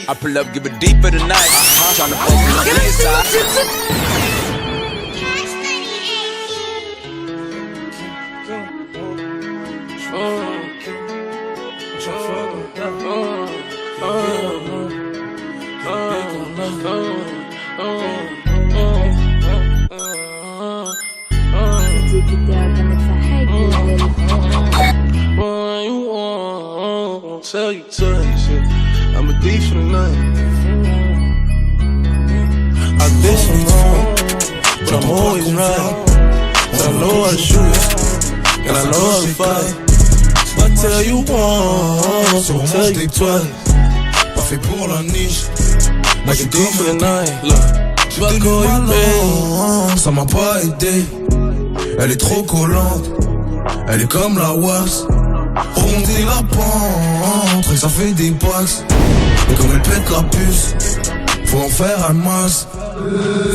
I pull up, give it deeper tonight. Tryna focus on the inside. Tell you twice, yeah. I'm a thief for the night. I've been some wrong, but I'm always right. And I know how to shoot, and I know how to fight. I tell you once, so tell you twice. Pas fait pour la niche, moi je thief for the night. Je vais call you babe, ça m'a pas aidé. Elle est trop collante, elle est comme la wax. Remonter la pente, et ça fait des passes. Et comme elle pète la puce, faut en faire un masse.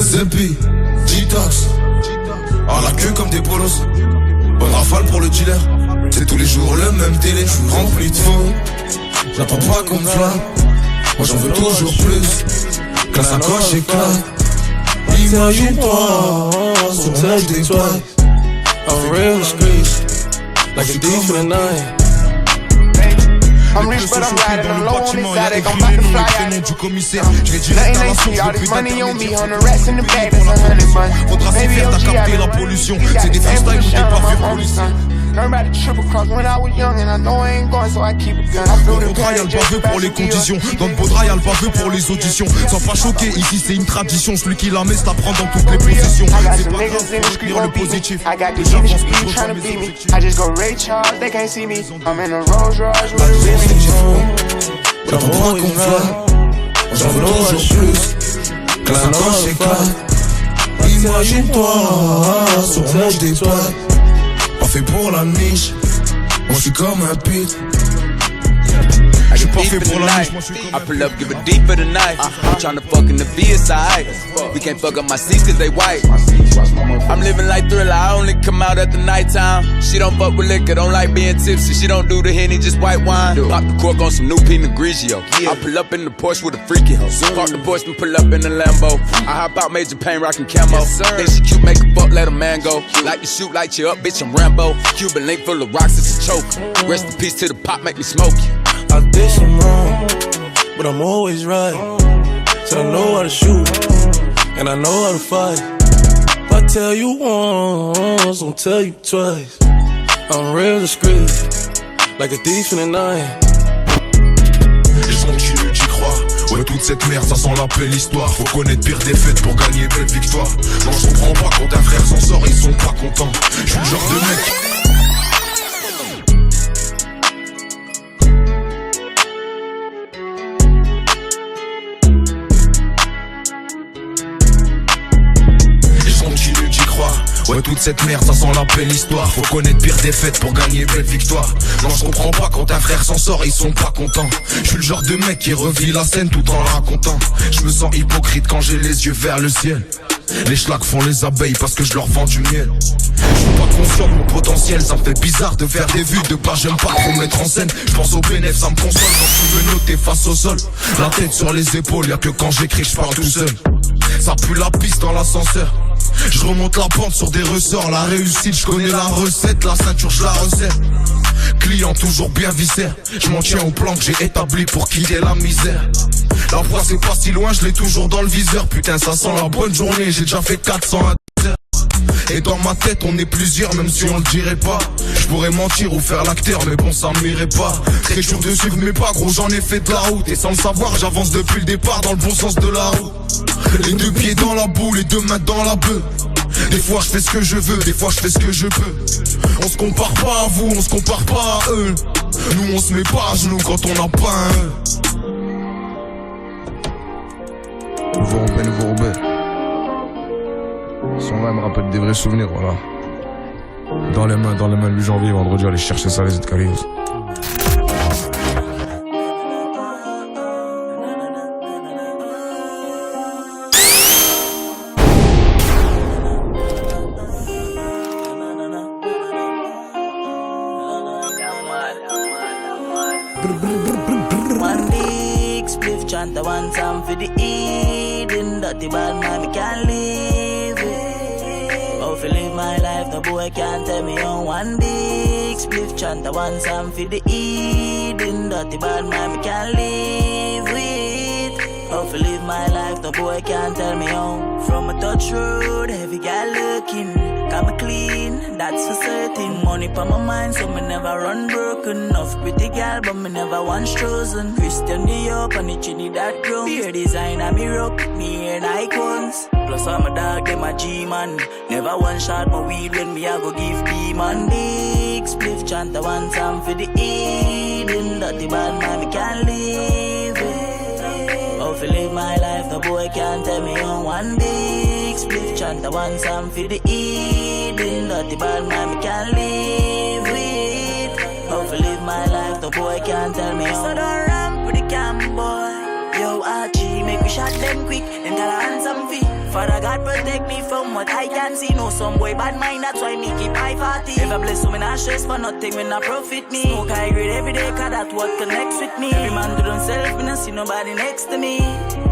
Zepi, detox, à la queue comme des polos. Bonne rafale pour le dealer, c'est tous les jours le même délai. J'suis rempli de faux, j'attends pas qu'on me flamme. Moi j'en veux toujours plus, quand la coche éclate. Imagine-toi, sur tell you twice. I'm real streets, like a thief in the night. I'm rich but I'm riding alone on this side, I'm about to fly out. Nothing ain't free, all this money on me, on the rest in the bag, that's 100 bucks. Baby OG, I been pollution, c'est des freestyles où t'es pas vu pollution. Learn about the triple cross when I was young and I know I ain't going so I keep a gun. I flew the Y'a le pavé pour les conditions, dans le Baudra y'a le pavé pour les auditions. Sans pas choquer, ici c'est une tradition, celui qui la met se la prend dans toutes les positions. I got some niggas in the street wanna beat me. I got these in the street tryna beat me. I just go Ray Charles, they can't see me. I'm in a Rolls Royce with a Louis. J'attends pas qu'on flamme, j'en veux toujours plus, quand la coche éclate. Imagine-toi, sur manche des toiles. Pas fait pour la niche, moi j'suis comme un pit. I get deep in the night. I pull up, give it deeper tonight. I'm tryna fuck in the VSI. We can't fuck up my seats cause they white. I'm living like Thriller, I only come out at the nighttime. She don't fuck with liquor, don't like being tipsy. She don't do the Henny, just white wine. Pop the cork on some new Pinot Grigio. I pull up in the Porsche with a freaky hoe. Park the Porsche and pull up in the Lambo. I hop out, Major Payne, rockin' camo. Think she cute, make a fuck, let a man go. Like to shoot, light you up, bitch, I'm Rambo. Cuban link full of rocks, it's a choke. Rest in peace to the pop, make me smoke you. I did some wrong, but I'm always right. So I know how to shoot, and I know how to fight. If I tell you once, I'll tell you twice. I'm real discreet, like a thief in the night. Je continue d'y croire. Ouais, toute cette merde, ça sent la belle histoire. Faut connaître pire défaite pour gagner belle victoire. Non, je comprends pas quand un frère s'en sort, ils sont pas contents. Je suis le genre de mec. Ouais, toute cette merde, ça sent la belle histoire. Faut connaître pire défaite pour gagner belle victoire. Non, je comprends pas quand un frère s'en sort, ils sont pas contents. Je suis le genre de mec qui revit la scène tout en la racontant. Je me sens hypocrite quand j'ai les yeux vers le ciel. Les schlags font les abeilles parce que je leur vends du miel. Je suis pas conscient de mon potentiel, ça me fait bizarre de faire des vues de pas, j'aime pas trop me mettre en scène. Je pense au bénéfice, ça me console quand je veux noter face au sol. La tête sur les épaules, y'a que quand j'écris je parle tout seul. Ça pue la piste dans l'ascenseur. Je remonte la pente sur des ressorts. La réussite, je connais la recette. La ceinture, je la resserre. Client toujours bien viscère. Je m'en tiens au plan que j'ai établi pour quitter la misère. La voix c'est pas si loin, je l'ai toujours dans le viseur. Putain, ça sent la bonne journée. J'ai déjà fait 400 à 10 heures. Et dans ma tête on est plusieurs, même si on le dirait pas. Je pourrais mentir ou faire l'acteur, mais bon ça m'irait pas. Très dur de suivre mais pas gros, j'en ai fait de la route. Et sans le savoir j'avance depuis le départ dans le bon sens de la route. Les deux pieds dans la boue, les deux mains dans la bœuf. Des fois je fais ce que je veux, des fois je fais ce que je peux. On se compare pas à vous, on se compare pas à eux. Nous on se met pas à genoux quand on a pas un E. Nouveau Roubaix, nouveau Roubaix. Son là me rappelle des vrais souvenirs, voilà. Dans les mains, le 8 janvier, vendredi, aller chercher ça, les Escalios. big spliff, chant a one time for the Eden. Dirty bad man, me can't live it. Oh, if you live my life, no boy can't tell me on one big spliff, chant a one time for the Eden. Dirty bad man, me can't live with. Oh, if you live my life, no boy can't tell me on. From a touch road, heavy guy looking, got me clean, that's for certain. Money for my mind, so me never run broken. Enough pretty girl, but me never once chosen. Christian New York on the Trinidad ground. Beer design and me rock, me and icons. Plus I'm a dog, them a G-man. Never one shot my weed when me I go give B-man. Big spliff, chant a one time for the Eden. Dirty bad man, me can't live it. Oh, if you live my life, no boy can't tell me on one big spliff, chant a one time for the Eden. Dirty bad man, me can't live with. Oh, if you live my life, no boy can't tell me on. So don't run with the cam, boy. Yo, Archie, make me shot them quick, then gotta handsome feet. Father God protect me from what I can see. Know some boy bad mind, that's why me keep my party. If I bless me not stress for nothing when I profit me. Smoke high grade every day, cause that's what connects with me. Every man do themself, me not see nobody next to me.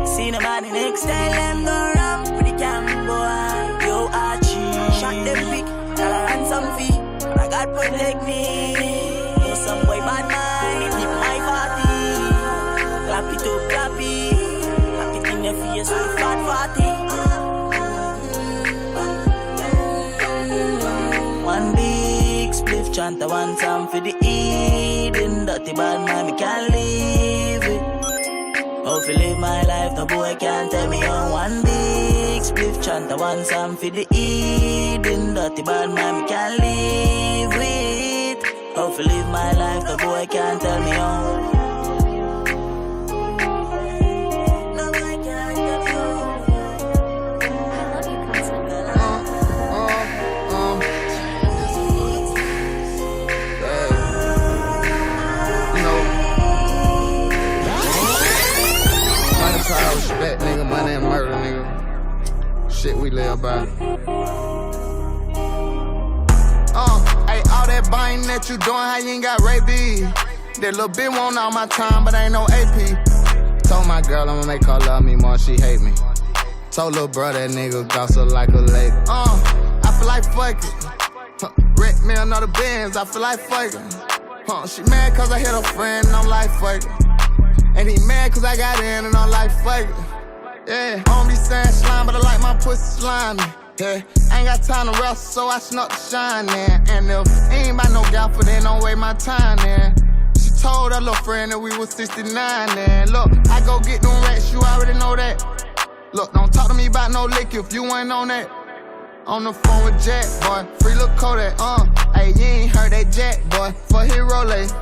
See nobody next to me. Tell them don't run with the cam, boy. Yo, Archie, shot them quick, gotta ransom fee. Father God protect me. Know some boy bad mind, keep my party. Clap it up, clap it. Clap it in your face with fat party. One big spliff, chant a one time for the Eden. Dirty bad man, me can't live it. Oh, if you live my life, no boy can't tell me on. One big spliff, chant a one time for the Eden. Dirty bad man, me can't live it. Oh, if you live my life, no boy can't tell me on. Respect, nigga, money and murder, nigga. Shit we live by. Hey, all that buying that you doing, how you ain't got rabies? That little bitch want all my time, but ain't no AP. Told my girl I'ma make her love me more, she hate me. Told little bro that nigga gossip like a lady. I feel like fuck it. Wreck me another Benz, I feel like fuck it. She mad cause I hit her friend and I'm like fuck it. And he mad cause I got in and I'm like, fuck it. Yeah, I don't be saying slime, but I like my pussy slimy. Yeah, I ain't got time to wrestle, so I snuck the shine there. And if ain't by no gal for then don't waste my time there. She told her little friend that we was 69 there. Look, I go get them racks, you already know that. Look, don't talk to me about no lick if you ain't on that. On the phone with Jack, boy, free little Kodak. Hey, you ain't heard that Jack, boy, for his Rolex.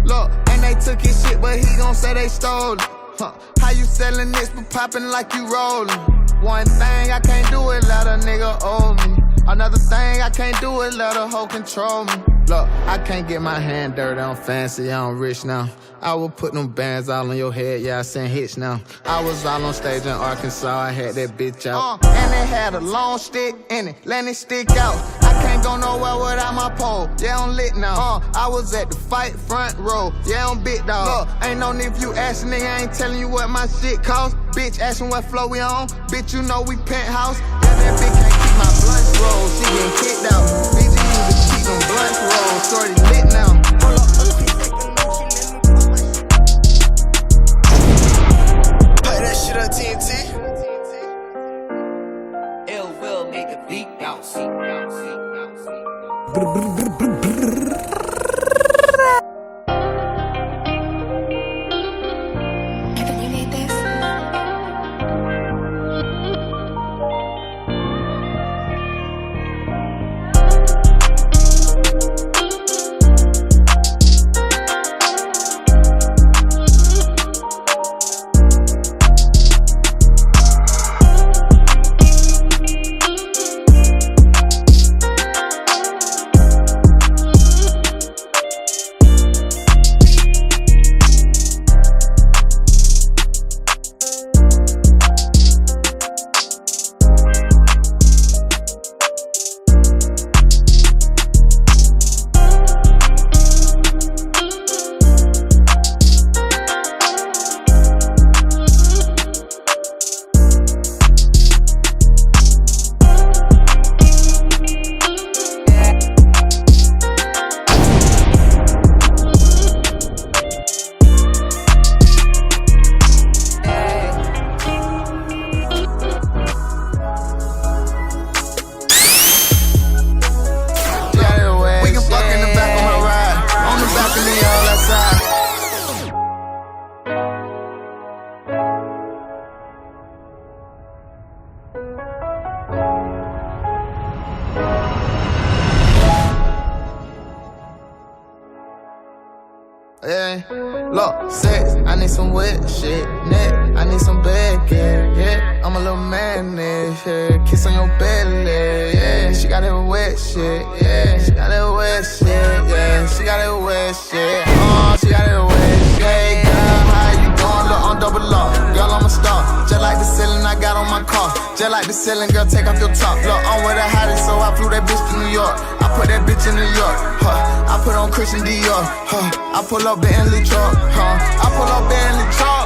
Look, and they took his shit, but he gon' say they stole it. How you selling this but popping like you rollin'? One thing I can't do is let a nigga owe me. Another thing I can't do is let a hoe control me. Look, I can't get my hand dirty, I'm fancy, I'm rich now. I will put them bands all on your head, yeah, I send hits now. I was all on stage in Arkansas, I had that bitch out. And it had a long stick in it, let it stick out. I can't go nowhere without my pole, yeah, I'm lit now. I was at the fight front row, yeah, I'm big dog. Look, ain't no need if you asking, nigga, I ain't telling you what my shit cost. Bitch asking what flow we on, bitch, you know we penthouse. Yeah, that bitch can't keep my blunts roll, she getting kicked out. Bitch, you need to keep them blunts roll, shorty lit now. Hold up. Shit on TNT. Ill will make a beat bounce. Evan, you need this? Look, sex, I need some wet shit. Neck, I need some bad yeah. I'm a little madness, yeah. Kiss on your belly, yeah. She got that wet shit, yeah. She got that wet shit, yeah. She got that wet shit, she got that wet shit. Girl, how you doing? Look, I'm double up. Girl, I'm a star. Just like the ceiling I got on my car. Just like the ceiling, girl, take off your top. Look, I'm with the hottest, so I flew that bitch to New York. I put that bitch in New York, I put on Christian Dior, I pull up Bentley truck, I pull up Bentley truck,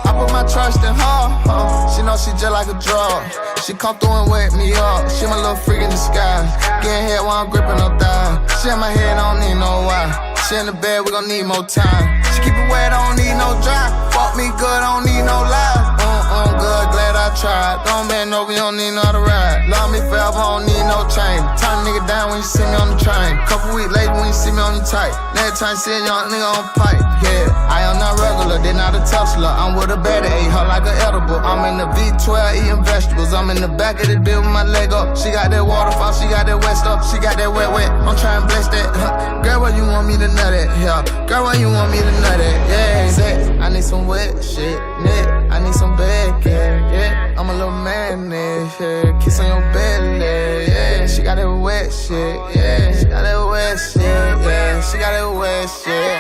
I put my trust in her, She know she just like a drug. She come through and wake me up. She my little freak in the sky. Getting hit while I'm gripping her thigh. She in my head, I don't need no why. She in the bed, we gon' need more time. She keep it wet, I don't need no dry. Fuck me good, I don't need no lies. Good, glad I tried. Don't bend over, you don't need no other ride. Love me forever, I don't need no chain. Turn a nigga down when you see me on the train. Couple weeks later when you see me on your tight. Next time you see a young nigga on pipe. Yeah, I am not regular, they not a Tesla. I'm with a better, ate her like an edible. I'm in the V12 eating vegetables. I'm in the back of the bed with my leg up. She got that waterfall, she got that wet stuff. She got that wet. I'm trying to bless that. Girl, where you want me to nut at? Yeah, girl, where you want me to nut at? Yeah, sex, I need some wet shit. Neck, I need some bad yeah. I'm a little madness, yeah. Kiss on your belly, yeah. She got that wet shit, yeah. She got that wet shit, yeah. She got that wet shit,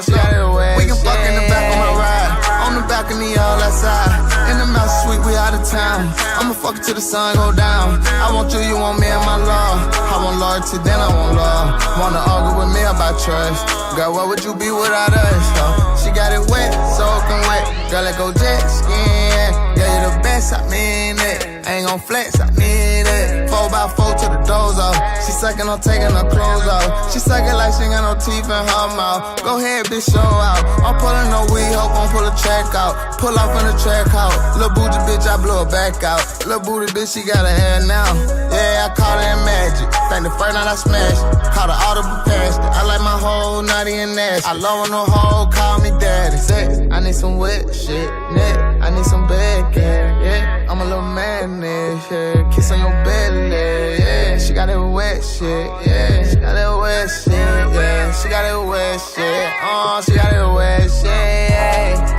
she got that wet shit. We can fuck in the back of my ride, on the balcony all outside. In the mouse suite, we out of town. I'ma fuck it till the sun go down. I want you want me and my love. I want loyalty, then I want love. Wanna argue with me about trust. Girl, what would you be without us? She got it wet, soaking wet. Girl, let go jet skin. Yeah, you the best, I mean it. Ain't gon' flex, I mean it. 4x4 to the doors off. She suckin' on taking her clothes off. She suckin' like she got no teeth in her mouth. Go ahead, bitch, show out. I'm pullin' no weed, hope I'm pull a track out. Pull off in the track out. Lil' bougie bitch, I blow her back out. Lil' booty bitch, she got her hair now. Yeah, I caught her in magic. Think the first night I smashed it. Caught her audible past it. I like my whole naughty and nasty. I love when the hoe call me daddy. Sex, I need some wet shit. Neck, I need some bad yeah. I'm a little madness, yeah. Kiss on your belly, yeah. She got that wet shit, yeah. She got that wet shit, yeah. She got that wet shit, she got that wet shit, yeah.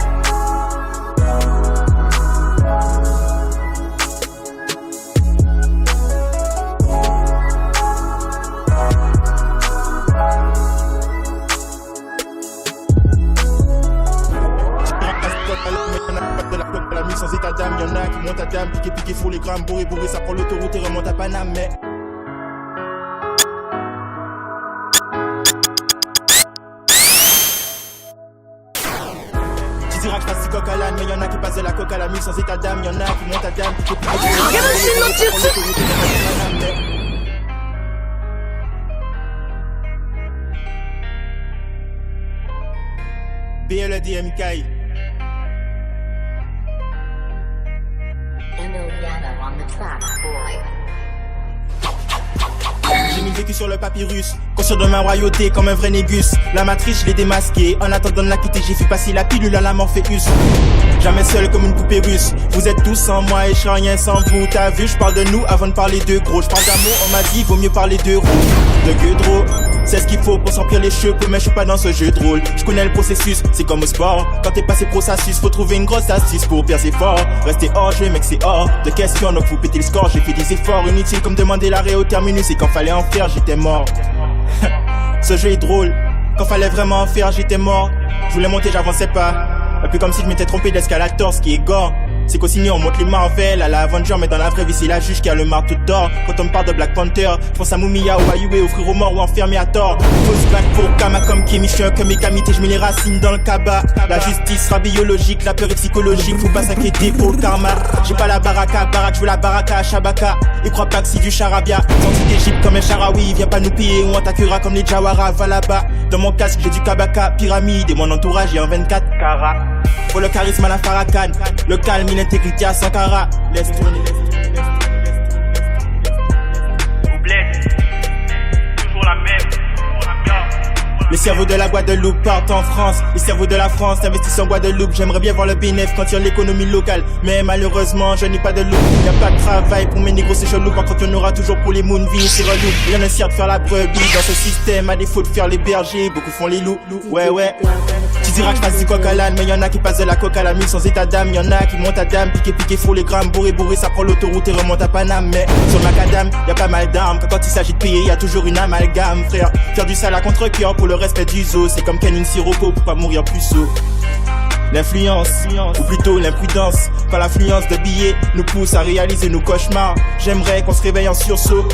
Sans état d'âme, y'en a qui montent à dame, piqué, fou les grammes, bourré, ça prend l'autoroute et remonte à Paname, mais... Tu diras que je passe du coq à l'âne, mais y'en a qui passent de la coque à la mule sans état d'âme, y'en a qui montent à dame, piqué, fou les grammes, bourré, ça prend l'autoroute et remonte à Paname, mais... BLDMK. J'ai mis le vécu sur le papyrus, conscient de ma royauté comme un vrai négus. La matrice je l'ai démasquée, en attendant de la quitter j'ai fait passer la pilule à la Morpheus. Jamais seul comme une poupée russe. Vous êtes tous sans moi et je serai rien sans vous. T'as vu, je parle de nous avant de parler de gros. Je parle d'amour, on m'a dit vaut mieux parler de rouge. De gueudreau, c'est ce qu'il faut pour s'emplir les cheveux, mais je suis pas dans ce jeu de rôle. Je connais le processus, c'est comme au sport. Quand t'es passé pro ça suce, faut trouver une grosse astuce pour percer fort. Rester hors jeu mec c'est hors de question, donc vous pétez le score. J'ai fait des efforts inutiles comme demander l'arrêt au terminus. Et quand fallait en faire j'étais mort. Ce jeu est drôle, quand fallait vraiment en faire j'étais mort. Je voulais monter j'avançais pas, un peu comme si je m'étais trompé d'escalator. Ce qui est gore, c'est qu'au ciné on monte les Marvel à la Avenger, mais dans la vraie vie c'est la juge qui a le marteau d'or. Quand on me parle de Black Panther, je pense à Mumia ou Ayue, offrir aux morts ou enfermé à tort. Fausse back pour Kama comme Kimi, je suis un comme Kamité, je mets les racines dans le kaba. La justice sera biologique, la peur est psychologique, faut pas s'inquiéter pour le karma. J'ai pas la baraka, baraque, je veux la baraka à Shabaka. Et crois pas que c'est du charabia, sorti d'Égypte comme un charaoui. Viens pas nous piller ou on t'accusera comme les Jawara, va là-bas. Dans mon casque j'ai du kabaka, pyramide et mon entourage est en 24 carats. Pour le charisme à la Farrakhan, le calme et l'intégrité à Sankara. Laisse tourner. Vous blesse, toujours la même. Les cerveaux de la Guadeloupe partent en France. Les cerveaux de la France investissent en Guadeloupe. J'aimerais bien voir le bénéfice quand il y a l'économie locale. Mais malheureusement, je n'ai pas de loup. Y'a pas de travail pour mes négros, c'est chelou. Par contre, on aura toujours pour les moonvies, c'est relou. Rien ne sert de faire la brebis dans ce système. À défaut de faire les bergers, beaucoup font les loups. Ouais. Tu diras que je passe du coq à l'âne, mais y'en a qui passent de la coque à la nuit sans état d'âme. Y'en a qui montent à dame, piqué, font les grammes, bourré, ça prend l'autoroute et remonte à Paname. Mais sur le macadam, y'a pas mal d'armes, quand il s'agit de payer, y'a toujours une amalgame, frère. Faire du sale à contre-cœur pour le respect du zoo, c'est comme Ken une sirocco pour pas mourir plus haut. L'influence, ou plutôt l'imprudence, quand l'affluence de billets nous pousse à réaliser nos cauchemars. J'aimerais qu'on se réveille en sursaut.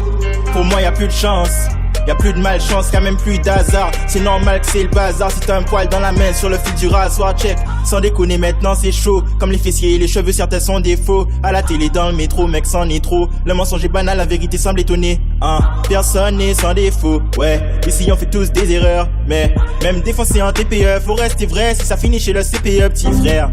Pour moi y'a plus de chance, y'a plus de malchance, y'a même plus d'hasard. C'est normal que c'est le bazar. Si t'as un poil dans la main sur le fil du rasoir, check. Sans déconner maintenant c'est chaud, comme les fessiers et les cheveux certains sont des faux. À la télé dans le métro mec c'en est trop. Le mensonge est banal, la vérité semble étonner. Personne n'est sans défaut, ouais. Ici on fait tous des erreurs, mais même défoncé en TPE, faut rester vrai si ça finit chez le CPE, petit frère.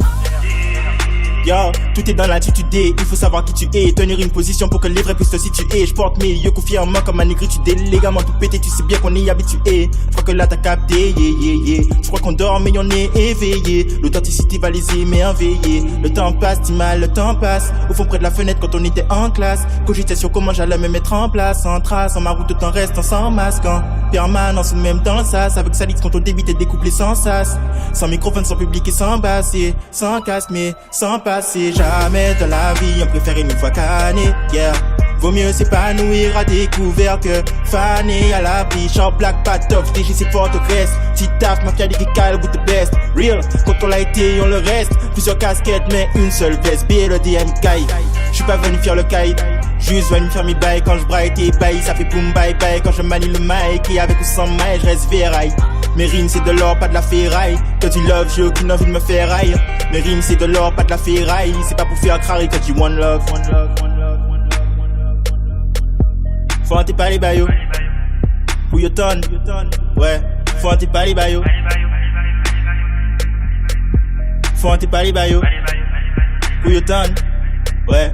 Yo, tout est dans l'attitude, il faut savoir qui tu es, tenir une position pour que les vrais puissent te situer. Je porte mes yeux confiants comme un négritude, les ligaments tout pété, tu sais bien qu'on est habitué. Je crois que là t'as capté, Je crois qu'on dort mais on est éveillé. L'authenticité va les émerveiller. Le temps passe, dis mal, le temps passe. Au fond près de la fenêtre quand on était en classe, cogitais sur comment j'allais me mettre en place. En trace, en ma route tout en restant sans masque, en permanence ou même dans le sas. Avec Salix quand on débite et découplé sans sas. Sans microphone, sans public et sans basse, sans casque mais sans passer. Jamais dans la vie on préfère une fois canné, yeah. Vaut mieux s'épanouir à découvert que faner à l'abri. Champ black, pas tough, DGC Port-au-Grèce. Titaf, mafia lyrical with the best. Real, quand on l'a été, on le reste. Plusieurs casquettes, mais une seule veste. B, le DM Kai. J'suis pas venu faire le kite, juste venu faire mes bails. Quand j'braille tes bails, ça fait boom bye bye. Quand je manie le mic, et avec ou sans maille, j'reste véraille. Mes rimes c'est de l'or, pas de la ferraille. Que du love, j'ai aucune envie de me faire railler. Mes rimes c'est de l'or, pas de la ferraille. C'est pas pour faire crari que du one love. Faut hanter pas les baillots. Who you ton? Ouais, faut hanter pas les baillots. Faut hanter pas les baillots. Who you ton? Ouais.